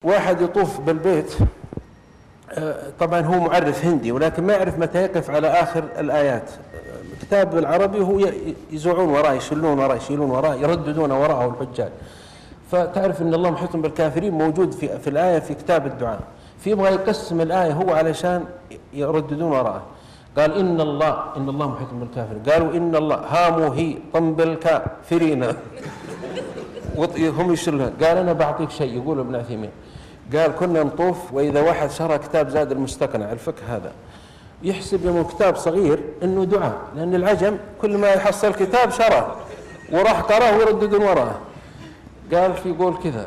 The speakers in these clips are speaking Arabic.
واحد يطوف بالبيت، طبعا هو معرف هندي ولكن ما يعرف متى يقف على آخر الآيات. كتاب بالعربي وهو يزوعون وراه، يشيلون وراه يرددون وراءه الحجاج. فتعرف ان الله محيط بالكافرين موجود في الآية في كتاب الدعاء، فيبغى يقسم الآية هو علشان يرددون وراءه. قال إن الله محيط بالكافرين، قالوا إن الله هامو هي طنب الكافرين هم يشيلون. قال أنا بعطيك شيء، يقول ابن عثيمين، قال كنا نطوف وإذا واحد شرى كتاب زاد المستقنع الفقه هذا يحسب انه كتاب صغير انه دعاء، لأن العجم كل ما يحصل كتاب شرى وراح قراه ويرددون وراه. قال في يقول كذا،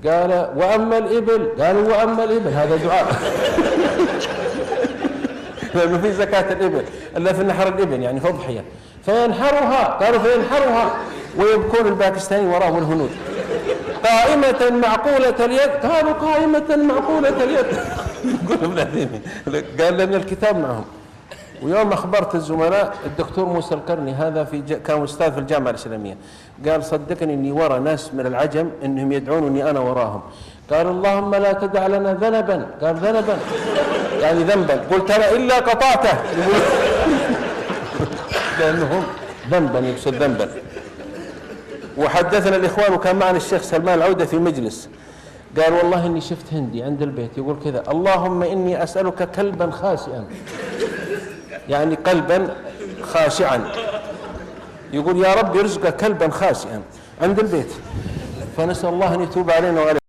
قال وأما الإبل، قالوا وأما الإبل هذا دعاء لأنه في زكاة الإبل إلا في نحر الإبل يعني في أضحية، فينحرها، قالوا فينحرها ويبكون الباكستاني وراه والهنود قائمة معقولة اليد، قالوا قائمة معقولة اليد قال لأن الكتاب معهم. ويوم أخبرت الزملاء الدكتور موسى القرني هذا كان أستاذ في الجامعة الإسلامية، قال صدقني إني ورا ناس من العجم إنهم يدعونني أنا وراهم. قال اللهم لا تدع لنا ذنبا، قال ذنبا يعني ذنبا، قلت أنا إلا قطعته لأنهم ذنبا يقصد ذنبا. وحدثنا الإخوان وكان معنا الشيخ سلمان العودة في مجلس، قال والله إني شفت هندي عند البيت يقول كذا اللهم إني أسألك كلبا خاسئا، يعني قلبا خاشعا، يقول يا رب يرزق كلبا خاسئا عند البيت، فنسأل الله أن يتوب علينا وعلينا.